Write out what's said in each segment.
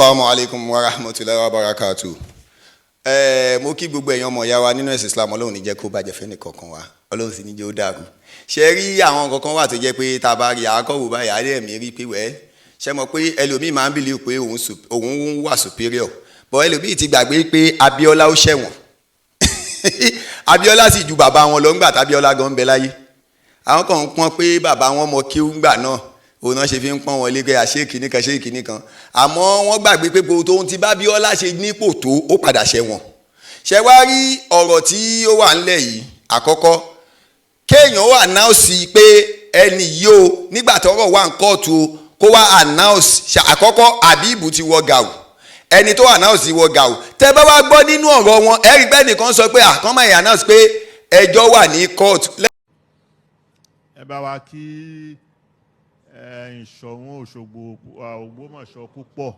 Assalamu alaikum wa rahmatullahi wa barakatuh. Mo kí gbogbo èèyàn ọmọ ìyá wa nínú ẹ̀sìn Islam. Ọlọ́run ní jẹ́ kó bàjẹ́ fẹ́ni kankan wa. Ọlọ́run sì ní jẹ́ ó dàrú. Ṣé rí àwọn kankan wà tó jẹ́ pé tá bá rí àkọ́wò báyìí àárẹ̀ ẹ̀mí rí pé wẹ́ ṣé mọ̀ pé ẹlòmíì máa ń bìlí pé òun wà superior. But ẹlòmíì ti gbàgbé pé Abíọ́lá ó ṣẹ̀wọ̀n. Abíọ́lá sì ju bàbá wọn lọ ńgbà t'Abíọ́lá gan ń bẹ láyé. Àwọn kan ń pọ́n pé bàbá wọn mọ kí ńgbà náà òun náà ṣe fi ń pọ́n wọn lé pé àṣekìní kan àmọ́ wọ́n gbàgbé pé gbogbo tóun ti bá Abíọ́lá ṣe nípò tó ó padà ṣẹ̀wọ̀n. Ṣé wá rí ọ̀rọ̀ tí ó wà ńlẹ̀ yìí àkọ́kọ́ kéèyàn wà announce pé ẹni yìí o nígbà tọ́rọ̀ wà ń kóòtù kó wá announce àkọ́kọ́ Àbíbù ti wọ gàù ẹni tó announce ti wọ gàù tẹ́ bá wá gbọ́ nínú ọ̀rọ̀ wọn ẹ̀rí pé nìkan sọ pé àkọ́mọ̀ yìí announce pé ẹjọ́ wà ní kóòtù. Ẹ bá wa kí ìṣọ̀wọ́n Òṣogbo Ogbomọṣọ púpọ̀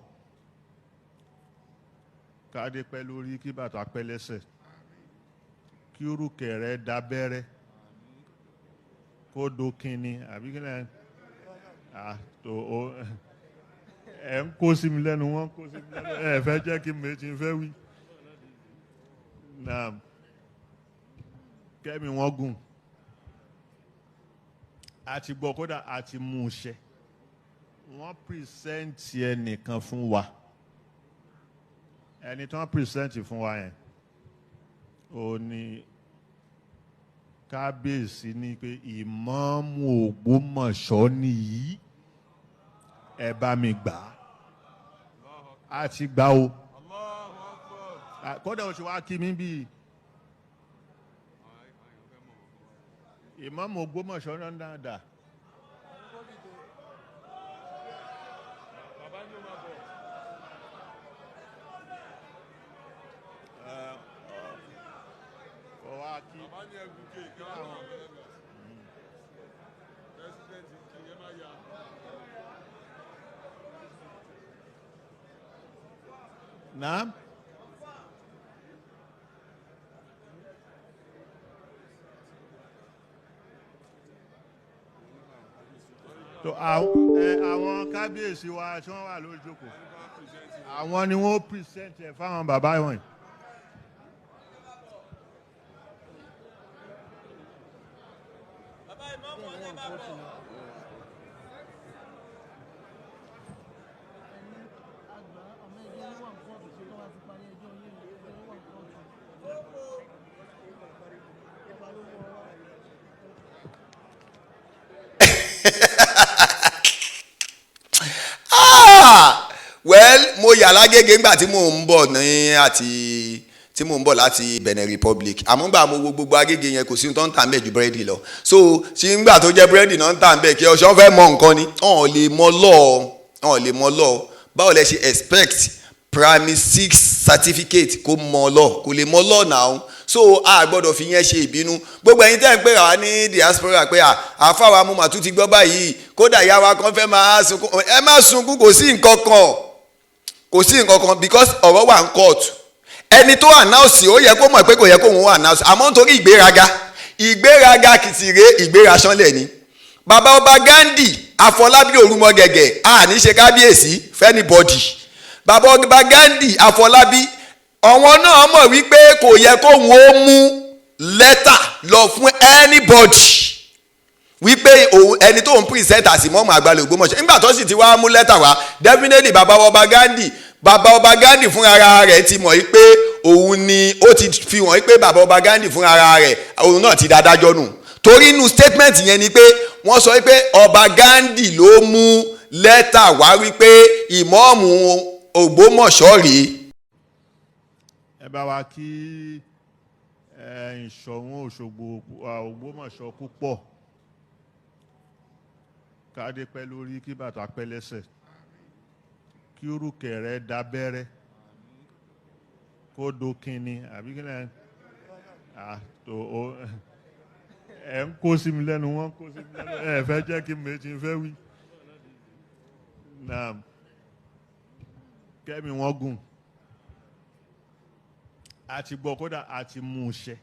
káde pẹ́ lórí kí bàtà pẹ́ lẹ́sẹ̀ kí orúkẹ̀ rẹ̀ dábẹ́rẹ́ kó dókínni àbí kí lẹ́yìn ẹ̀ ń kó sí mi lẹ́nu wọ́n kó sí mi lẹ́nu ẹ̀ fẹ́ jẹ́ kí méjì fẹ́ wí náà kẹ́mi wọ́n gùn àti gbọ́ kódà àti mú un ṣe wọ́n pìrìsẹ́ǹtì ẹnìkan fún wa ẹni tí wọ́n pìrìsẹ́ǹtì fún wa yẹn ó ní kábíyèsí ní pé ìmáàmù Ògbómọ̀ṣọ́ nìyí ẹ bá mi gbà á ti gbà o kódà ó ti wá kí mi bí ìmáàmù Ògbómọ̀ṣọ́ náà dáadáa. Naam. So àwọn kábíyèsí wa tí wọ́n wà lórí ìjókòó àwọn ni wọ́n present ẹ̀ fáwọn bàbá wọn. Bàbá ìmáàmù ọ̀nà ìbàbọ̀. Well, mo yà lágége ńgbà tí mò ń bọ̀ láti Benin Republic àmọ́ ńgbà mo wo gbogbo Agége yẹn kò sí ohun tó ń tà ń bẹ̀ ju búrẹ́dì lọ so ṣí ńgbà tó jẹ́ búrẹ́dì náà ń tà ń bẹ̀ kí ọ̀ṣọ́ fẹ́ mọ nǹkan ni ọ̀n lè mọ lọ́ọ̀ báwo lẹ ṣe expect primary 6 certificate kó mọ lọ́ọ̀ kò lè mọ lọ́ọ̀ náà so a gbọ́dọ̀ fi yẹn ṣe ìbínú gbogbo ẹ̀yin tẹ́ ń pè wá ní diaspora pé àfáwa mo mà tún ti gbọ́ báyìí kódà ìyá wa kan fẹ́ máa sunkún ẹ má sunkún kò sí nǹkan kan because ọ̀rọ̀ wà ń kóòtù ẹni tó announce ó yẹ kó mọ̀ pé kò yẹ kó òun announce àmọ́ nítorí ìgbéraga kìtìrẹ ìgbéraṣánlẹ̀ ni bàbá ọba Gandhi Afọlábí Orúmọgẹ̀gẹ̀ ní ṣe kábíyèsí fẹ́nibọ́dì bàbá ọba Gandhi Afọlábí àwọn náà mọ̀ wípé kò yẹ kó òun ó mú lẹ́tà lọ fún anybody wípé òun ẹni tó ń present àsìmọ́mọ́ àgbàlẹ̀ Ògbómọ̀ṣọ́ nígbà tó sì ti wá mú lẹ́tà wá definitely bàbá ọba Gandhi fún ara rẹ̀ ti mọ̀ wípé òun ni ó ti fi hàn wípé bàbá ọba Gandhi fún ara rẹ̀ òun náà ti dádájọ́ nù torí inú statement yẹn ni pé wọ́n sọ wípé ọba Gandhi ló mú lẹ́tà wá wípé ìmọ̀ọ́mù Ògbómọ̀ṣọ́ rèé. Ẹ bá wa kí ìṣọ̀wọ́n Òṣogbo Ogbomọṣọ púpọ̀ káde pẹ́ lórí kí bàtà pẹ́ lẹ́sẹ̀ kí orúkẹ̀ rẹ̀ dábẹ́rẹ́ kó dókínni àbí kí lẹ́yìn ẹ̀ ń kó sí mi lẹ́nu wọ́n kó sí mi lẹ́nu ẹ̀ fẹ́ jẹ́ kí méjì fẹ́ wí náà kẹ́mi wọ́n gùn àti gbọ́ kódà àti mú un ṣe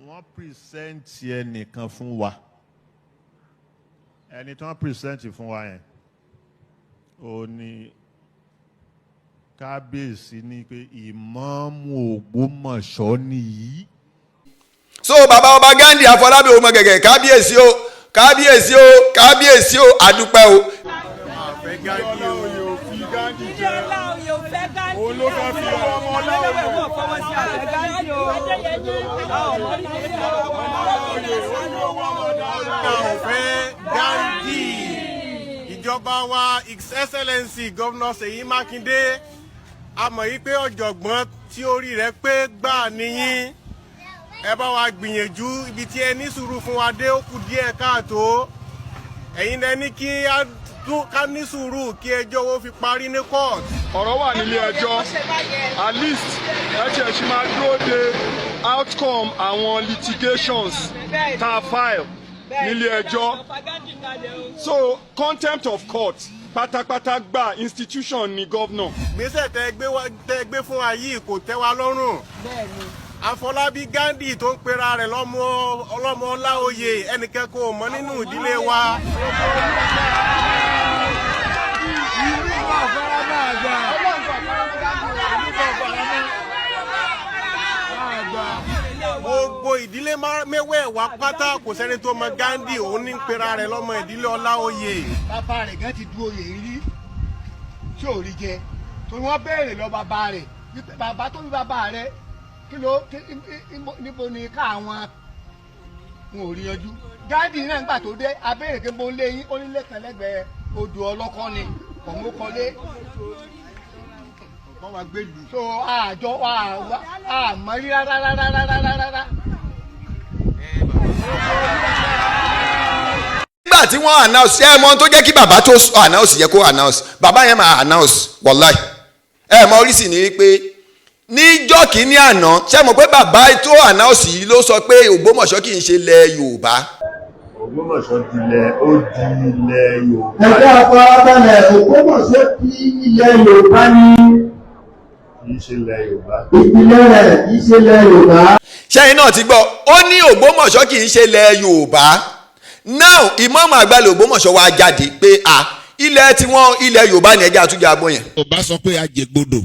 wọ́n pìrìsẹ́ǹtì ẹnìkan fún wa ẹni tí wọ́n pìrìsẹ́ǹtì fún wa yẹn ó ní kábíyèsí ní pé ìmáàmù Ògbómọ̀ṣọ́ nìyí. so bàbá ọba Ghandi Afọlábí ọmọ gẹ̀gẹ̀ kábíyèsí o kábíyèsí o kábíyèsí o àdúpẹ́ o. àfẹ́ Ghandi o yóò fi Ghandi jẹ́ olófẹ́ fi ọmọ ọlọ́wọ́ àfẹ́ Ghandi. Ìjọba wa His Excellency Governor Ṣèyí Mákindé a mọ̀ yí pé ọ̀jọ̀gbọ́n tí orí rẹ̀ pé gbà níyìn ẹ bá wa gbìyànjú ibi tí ẹ ní sùúrù fún wa dé ó kù díẹ̀ káàtó ẹ̀yin lẹ ní kí ká ní sùúrù kí ẹjọ́ wo fi parí ní court. ọ̀rọ̀ wà nílé ẹjọ́ at least ẹ tiẹ̀ ṣì máa dúró de outcome àwọn litigations tá a file nílé ẹjọ́ so contempt of court pátápátá gba institution ni governor. gbèsè tẹ gbé fún wa yìí kò tẹ́ wa lọ́rùn. Afọlábí Ghandi tó ń pera rẹ̀ ọlọ́mọ Ọláoyè ẹnìkan kò mọ̀ nínú ìdílé wa. Gbogbo ìdílé mẹ́wẹ̀ẹ̀wá pátá kò sẹ́ni tó mọ̀ Ghandi òun ní pera rẹ̀ lọ́mọ ìdílé Ọláoyè. Bàbá rẹ̀ gan ti du oyè rí tí ò rí jẹ torí wọ́n béèrè lọ bàbá rẹ̀ bàbá tó bí bàbá rẹ̀ níbo ni káwọn wọn ò rí yanjú. Ghandi náà nígbà tó dé abéèrè pé mo lé yín ó nílé kan lẹ́gbẹ̀ẹ́ odò ọlọ́kọ́ ni kọ̀mọ́kọ́lé wọ́n wá gbé lù. so àjọ àmọ́ rí rárá. nígbà tí wọ́n announce ẹ mọ̀ tó jẹ́ kí bàbá tó announce yẹ kó announce bàbá yẹn máa announce wàláì ẹ mọ̀ oríṣi ni pé níjọ́ kìíní àná ṣé mo pé bàbá tó announce yìí ló sọ pé Ògbómọ̀ṣọ́ kì í ṣe ilẹ̀ Yorùbá. Ògbómọ̀ṣọ́ dilẹ̀ ó di ilẹ̀ Yorùbá. ẹgbẹ́ afọlábalẹ̀ Ògbómọ̀ṣọ́ di ilẹ̀ Yorùbá ní. kì í ṣe ilẹ̀ Yorùbá. ìpínlẹ̀ rẹ̀ kì í ṣe ilẹ̀ Yorùbá. ṣẹ́yìn náà ti gbọ́ ó ní Ògbómọ̀ṣọ́ kì í ṣe ilẹ̀ Yorùbá now Imam àgbàlẹ̀ Ògbómọ̀ṣọ́ wa jáde pé ilẹ̀ tiwọn ilẹ̀ Yorùbá ni ẹja àtúnjà agbọ́n yẹn. ò bá sọ pé àjẹgbodò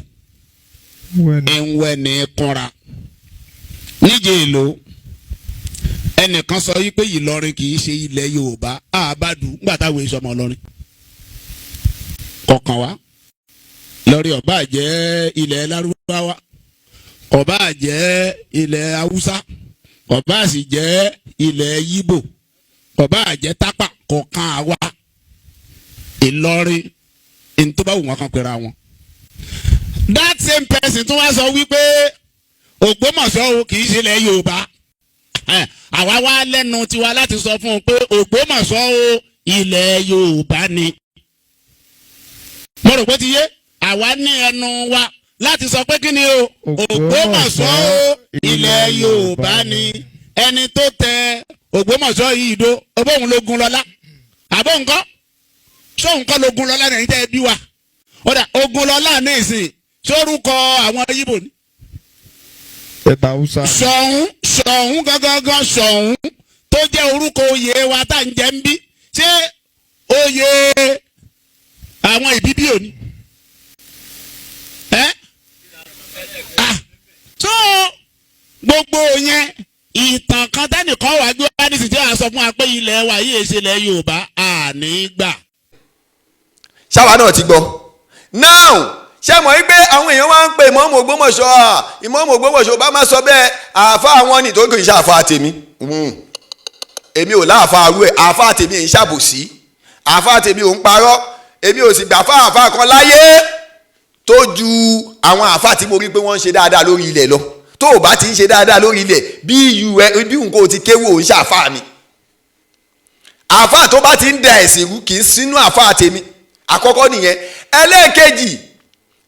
ẹ̀wẹ̀ ní kọ́ra níjẹ̀ èlò ẹnìkan sọ wípé Ìlọrin kì í ṣe ilẹ̀ Yorùbá àbádù nígbà táwọn èso ọmọ Ìlọrin kọ̀ọ̀kan wá lórí ọba jẹ́ ilẹ̀ Lárúbáwá ọba jẹ́ ilẹ̀ Haúsá ọba sì jẹ́ ilẹ̀ Yíbò ọba jẹ́ tápà kọ̀ọ̀kan àwa Ìlọrin ní tó bá wù wọ́n kan pera wọn. That same person tún wá sọ wípé Ògbómọ̀ṣọ́ o kì í ṣe ilẹ̀ Yorùbá àwa wá lẹ́nu tiwa láti sọ fún un pé Ògbómọ̀ṣọ́ o ilẹ̀ Yorùbá ni. mo rò pé ti yé àwa ní ẹnu wa láti sọ pé kí ni o Ògbómọ̀ṣọ́ o ilẹ̀ Yorùbá ni. ẹni tó tẹ Ògbómọ̀ṣọ́ yìí dó ọbọ̀hún lógun lọ́lá àbọ̀ nǹkan sóhun kọ́ lógun lọ́lá nìyí tẹ́ ẹ bí wa ọ̀dà ogun lọ́lá ní ìsìn sórúkọ àwọn Yíbò ni. ẹ̀ta Haúsá. Ṣọ̀ún gangan Ṣọ̀ún tó jẹ́ orúkọ oyè wa tá à ń jẹ́ ń bí ṣé oyè àwọn ìbíbí òní. so gbogbo yẹn ìtàn kan tẹ́nìkan wà gbé wá ní sì tí a sọ fún wa pé ilẹ̀ wa yìí ṣe ilẹ̀ Yorùbá àní gbà. ṣáwa náà ti gbọ́ now ṣé mọ̀ wípé àwọn èèyàn wá ń pe Ìmáàmù Ògbómọ̀ṣọ́ Ìmáàmù Ògbómọ̀ṣọ́ bá má sọ bẹ́ẹ̀ àáfà àwọn ní tó kì í ṣe àáfà tèmi èmi ò láàfà arú ẹ̀ àáfà tèmi ń ṣàbòsí àáfà tèmi ò ń parọ́ èmi ò sì gbà àáfà kan láyé tó ju àwọn àáfà tí mo rí pé wọ́n ń ṣe dáadáa lórí ilẹ̀ lọ tó o bá ti ń ṣe dáadáa lórí ilẹ̀ bí nǹkan ò ti kéwò ò ń ṣàáfà mi àáfà tó bá ti ń da ẹ̀sìn rú kì í sínú àáfà tèmi àkọ́kọ́ nìyẹn ẹlẹ́ẹ̀kejì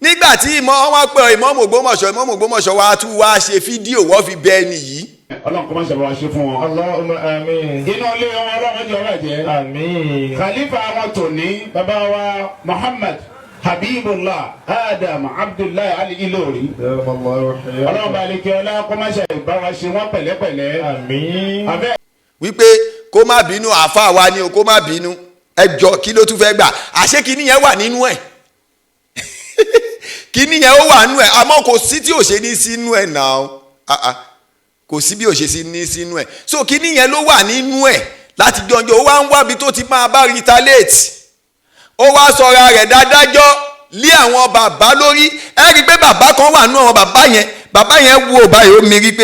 nígbà tí wọ́n pe Ìmáàmù Ògbómọ̀ṣọ́ wa tún wá ṣe fídíò wọ́n fi bẹ ẹni yìí. Ọlọ́run kò má ṣe bá wa ṣe fún wọn. Allahumma àmín. inú ilé wọn Ọlọ́run jẹ́ ọ̀rọ̀ jẹ́. àmín. khalifa wọn tòní bàbá wa Muhammad Habibullah Adam Abdullahi Ali Ilori. Ọlọ́run bá lè kí ọlá kó má ṣe bá wa ṣe wọ́n pẹ̀lẹ́pẹ̀lẹ́. àmín. wípé kó má bínú àáfàá wa ni o kó má bínú ẹjọ́ kí ló tún fẹ́ gbà àṣé kí nìyẹn wà nínú ẹ̀ kíní yẹn ó wà nú ẹ̀ àmọ́ kò sí tí ò ṣe ní sínú ẹ̀ náà kò sí bí ò ṣe ní sínú ẹ̀ so kíní yẹn ló wà nínú ẹ̀ láti jọjọ ó wá ń wábi tó ti máa bá retaliate ó wá sọra rẹ̀ dádájọ́ lé àwọn bàbá lórí ẹ rí i pé bàbá kan wà nú àwọn bàbá yẹn wo báyìí ó mi rí i pé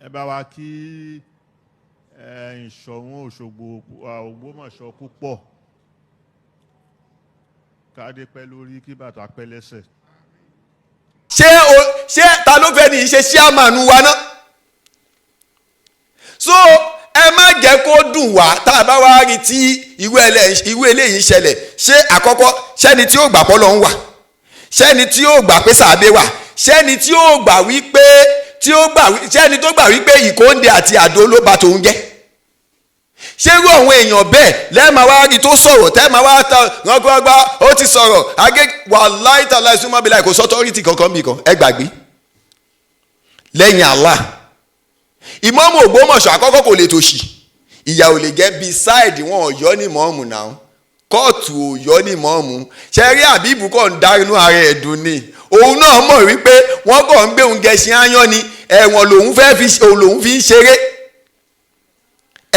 ẹ bá wa kí Ìṣọ̀ún Òṣogbo Ògbómọ̀ṣọ́ púpọ̀ káde pẹ́ lórí kí bàtà pẹ́ lẹ́sẹ̀. ṣé ta ló fẹ́ ní í ṣe chairman wa náà so ẹ má jẹ́ kó dùn wá tá a bá wá rí tí ìwé eléyìí ṣẹlẹ̀ ṣé àkọ́kọ́ ṣẹ́ni tí ó gbà pọ́ lọ́hún wà ṣẹ́ni tí ó gbà pé sàbẹ̀ wà ṣẹ́ni tí ó gbà wípé ṣẹ́ni tó gbà wípé Ìkóńdé àti Àdó ló bà tòun jẹ́ ṣé irú àwọn èèyàn bẹ́ẹ̀ lẹ́ẹ̀ma wá rí tó sọ̀rọ̀ tẹ́ẹ̀ma wá ta gbọ́ngbọ́ngbá ó ti sọ̀rọ̀ wàláhì tàláhì súnmọ́ bí láì kò sọ́tọ́rìtì kankan bì kan ẹ gbàgbé lẹ́yìn Allah ìmáàmù Ògbómọ̀ṣọ́ àkọ́kọ́ kò lè tòṣì ìyà ò lè jẹ́ beside wọn ọ̀yọ́ ní ìmáàmù náà kóòtù òyọ́ ní ìmáàmù ṣẹ́rí àbíbù kọ́ ń dá inú ara ẹ̀ dùn ni òun náà mọ̀ wípé wọ́n kàn ń gbé òun gẹṣin áyán ni ẹ̀wọ̀n lòun fi ń ṣeré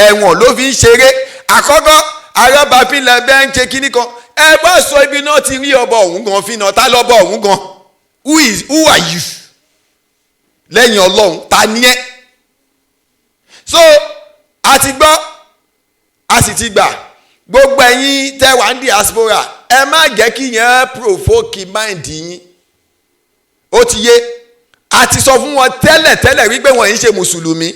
ẹ̀wọ̀n ló fi ń ṣeré àkọ́kọ́ arábàfilẹ̀ bẹ́ẹ̀ ń ṣe kínní kan ẹ bá sọ ibi náà ti rí ọba òun gan fi náà ta lọ́bọ̀ òun gan who are you lẹ́yìn Ọlọ́run ta ni ẹ́ so a ti gbọ́ a sì ti gbà gbogbo ẹ̀yin tẹ́ wà ní diaspora ẹ má jẹ́ kí yẹn provoke mind yín ó ti yé a ti sọ fún wọn tẹ́lẹ̀ wípé wọ́n ń ṣe mùsùlùmí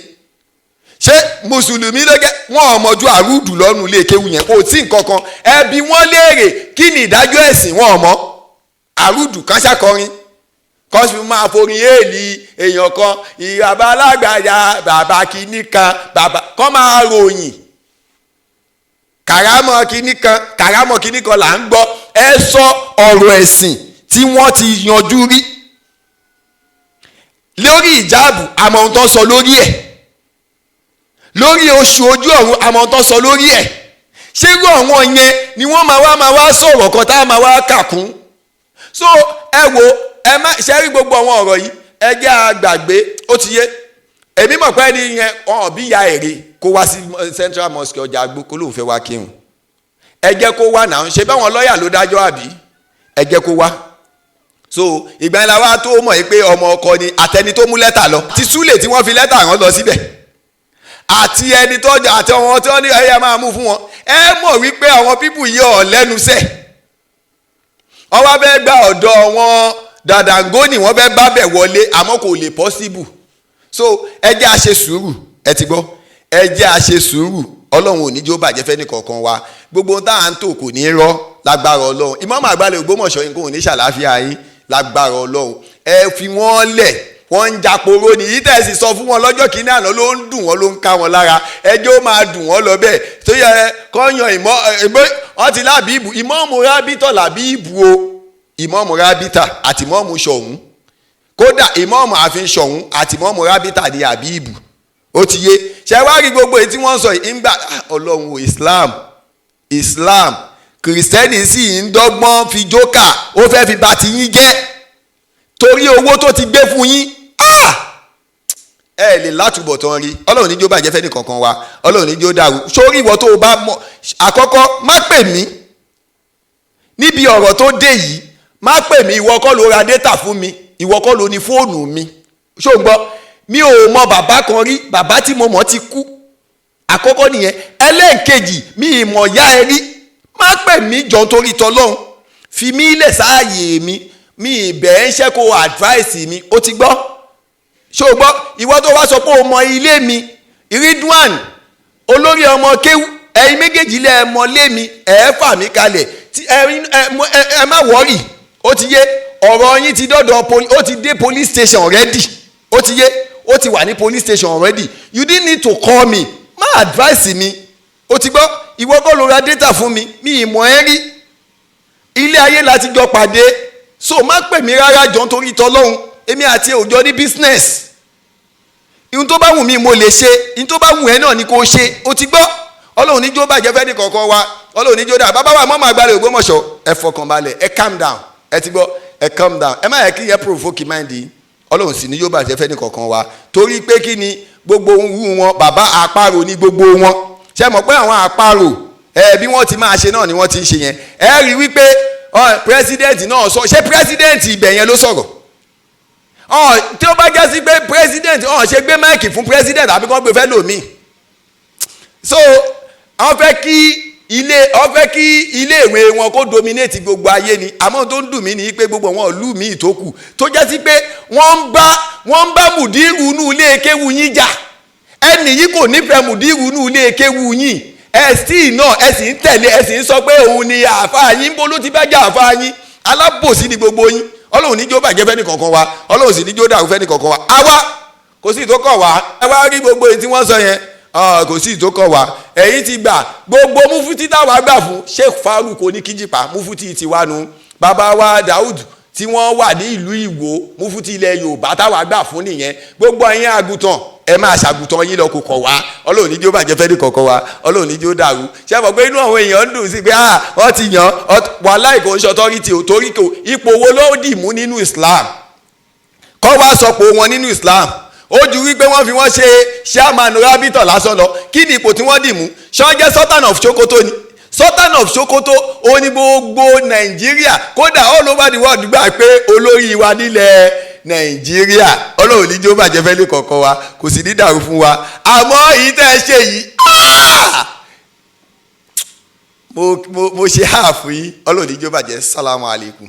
ṣé mùsùlùmí ló jẹ́ wọn ò mọ̀jú àrùdù lọ́rùn ilé kéwù yẹn kò tí nǹkan kan ẹbí wọn léèrè kí ni ìdájọ́ ẹ̀sìn wọn ò mọ̀ àrùdù kan ṣàkọrin kan sì máa forin èèlì èèyàn kan ìyàbá alágbàyà bàbá kìíní kan bàbá kan máa ròyìn kàrámọ̀ kìíní kan là ń gbọ́ ẹ sọ ọ̀rọ̀ ẹ̀sìn tí wọ́n ti yanjú rí lórí ìjáàbù àmọ́ ohun tó sọ lórí ẹ̀ lórí oṣù ojú ọ̀run àmọ́ tó sọ lórí ẹ̀ ṣérú àwọn yẹn ni wọ́n máa wá sọ̀rọ̀ kan tá a máa wá kà kún so ẹ wo ẹ má ṣẹ́rí gbogbo àwọn ọ̀rọ̀ yìí ẹ jẹ́ àgbàgbé ó ti yé èmi mọ̀ pé ẹni yẹn ọ̀hún bí ya èrè kó wá sí Central Mosque ọjà àgbo kó lóun fẹ́ wá kírun ẹ jẹ́ kó wá náà ṣe báwọn lọ́ọ̀yà ló dájọ́ àbí ẹ jẹ́ kó wá so ìgbà yẹn la wá tó mọ̀ yìí pé ọmọ ọkọ ni àtẹni tó mú lẹ́tà lọ ti súlè tí wọ́n fi lẹ́tà rán lọ síbẹ̀ àti ẹni tó jà àti ọmọ tí wọ́n ní ẹ̀yà máa mú fún wọn ẹ mọ̀ wípé àwọn pípù yìí ọ̀ lẹ́nu sẹ̀ wọ́n wá fẹ́ gba ọ̀dọ̀ wọn dàdàngónì wọ́n fẹ́ bá bẹ̀ wọlé àmọ́ kò lè possible so ẹ jẹ́ a ṣe sùúrù ẹ ti gbọ́ ẹ jẹ́ a ṣe sùúrù Ọlọ́run ò ní jó bàjẹ́ fẹ́ ní kọ̀ọ̀kan wa gbogbo ohun tá à ń tò kò ní rọ́ lágbára Ọlọ́run Imam àgbàlẹ̀ Ògbómọ̀ṣọ́ yín kò ní ṣàlàáfíà yín lágbára Ọlọ́run ẹ fi wọ́n lẹ̀ wọ́n ń jàporó ní yìí tẹ̀sí sọ fún wọn lọ́jọ́ kìíní àná ló ń dùn wọ́n ló ń ká wọn lára ẹjọ́ ó máa dùn wọ́n lọ bẹ́ẹ̀ tó yẹ kọ́yàn wọ́n ti lábìbù ìmọ̀ọ́mù rábítọ̀ làbìbù o ìmọ̀ọ́mù rábítà àti ìmọ̀ọ́mù ṣọ̀hún kódà ìmọ̀ọ́mù àfin ṣọ̀hún àti ìmọ̀ọ́mù rábítà ní àbíbù ó ti yé ṣe wá rí gbogbo èyí tí wọ́n sọ yìí ń gbà Ọlọ́run Islam kìrìsìtẹ́nì sì ń dọ́gbọ́n fi jókà ó fẹ́ fi bá ti yín jẹ́ torí owó tó ti gbé fún yín ẹ lè látúbọ̀tán rí Ọlọ́run níjó bàjẹ́ fẹ́ nìkankan wa Ọlọ́run níjó dàrú sórí ìwọ tó o bá mọ̀ àkọ́kọ́ má pè mí níbi ọ̀rọ̀ tó dé yìí má pè mí ìwọ kọ́ ló ra data fún mi ìwọ kọ́ ló ní fóònù mi ṣó ń gbọ́ mi ò mọ bàbá kan rí bàbá tí mo mọ̀ ti kú àkọ́kọ́ nìyẹn ẹlẹ́ǹkejì mi ìmọ̀ ya ẹ rí má pè mí jọ torí tọlọ́hun fi mí lẹ̀ sáàyè mi ìbẹ̀ ń ṣe kó advice mi ó ti gbọ́ ṣó gbọ́ ìwọ tó wá sọ pé o mọ ilé mi Ridwan olórí ọmọ kéwú ẹ̀yin méjèèjì lẹ mọ lé mi ẹ fà mí kalẹ̀ ẹ má wọ́rì ó ti yé ọ̀rọ̀ yín ti dọ́dọ̀ ó ti dé police station already ó ti yé ó ti wà ní police station already you didn't need to call me má advice mi ó ti gbọ́ ìwọ kọ́ ló ra data fún mi ìmọ̀ ẹ́ rí ilé ayé láti jọ pàdé so má pè mí rárá jọ nítorí tọlọ́hun èmi àti òjò ní business ihun tó bá wù mí mo lè ṣe ihun tó bá wù ẹ́ náà ni kò ṣe ó ti gbọ́ Ọlọ́run níjó bàjẹ́ fẹ́ ní kọ̀ọ̀kan wa Ọlọ́run níjó dà bàbá wa mọ́mọ́ àgbàlẹ̀ Ògbómọ̀ṣọ́ ẹ fọkànbalẹ̀ ẹ calm down ẹ ti gbọ́ ẹ calm down ẹ má yẹ kí yẹn provoke mind yìí ọlọ́run sì ni yóò bàjẹ́ fẹ́ ní kankan wa torí pé kí ni gbogbo ohun wọn bàbá àparò ní gbogbo wọn ṣe mọ̀ pé àwọn àparò bí wọ́n ti máa ṣe náà ni wọ́n ti ń ṣe yẹn ẹ rí wípé president náà sọ ṣé president ibẹ̀ yẹn ló sọ̀rọ̀ tí ó bá jẹ́ sí pé president ṣe gbé máìkì fún president àbí kàn gbé fẹ́ lòmíì so wọ́n fẹ́ kí iléèwé wọn kó dominate gbogbo ayé ni àmọ́ tó ń dùn mí ni pé gbogbo wọn ìlú míì tó kù tó jẹ́ sí pé wọ́n ń bá mùdírù inú ilé kéwu yín jà ẹnì yìí kò nífẹ̀ẹ́ mùdírù inú ilé kéwu yín ẹ̀sìn náà ẹ̀sìn ń tẹ̀lé ẹ̀sìn ń sọ pé òun ni àáfàá yín bó ló ti bá jà àáfàá yín alábòsí ni gbogbo yín ọlọ́run níjó bàjẹ́ fẹ́ ní kankan wa ọlọ́run sì níjó dàrú fẹ́ ní kankan wa àwa kò sí ìtókọ̀ wa ẹ wá rí gbogbo èyí tí wọ́n sọ yẹn kò sí ìtókọ̀ wa ẹ̀yin ti gbà gbogbo mufuti táwa gbà fún Sheikh Faruk oníkíjìpá mufuti tiwa nu bàbá wa Daud tí wọ́n wà ní ìlú Ìwó mufuti ilẹ̀ Yorùbá táwa gbà fún nìyẹn gbogbo ẹ̀yin àgùntàn ẹ máa ṣàgùntàn yín lọ kò kọ̀ wá ọlọ́run ní jó bàjẹ́ fẹ́ ní kọ̀ọ̀kan wa ọlọ́run ní jó dàrú ṣé ẹ mọ̀ pé inú àwọn èèyàn ń dùn sí pé wọ́n ti yàn wàhálà ìkò ń ṣọtọ́rìtì ò torí kò ipò wo ló dì mú nínú Islam kọ́ wá sọpọ̀ wọn nínú Islam ó ju wípé wọ́n fi wọ́n ṣe chairman rabitọ̀ lásán lọ kí ni ipò tí wọ́n dì mú ṣọ́jẹ́ Sultan of Sokoto ni Sultan of Sokoto ó ní gbogbo Nàìjíríà kódà all over the world gbà pé olórí wa nílẹ̀ Nàìjíríà ọlọ́run ní jó bàjẹ́ fẹ́ lé kọ̀ọ̀kan wa kò sì ní dàrú fún wa àmọ́ èyí tẹ́ ẹ ṣe yìí mo ṣe háàfù yín ọlọ́run ní jó bàjẹ́ sálámù alaykum.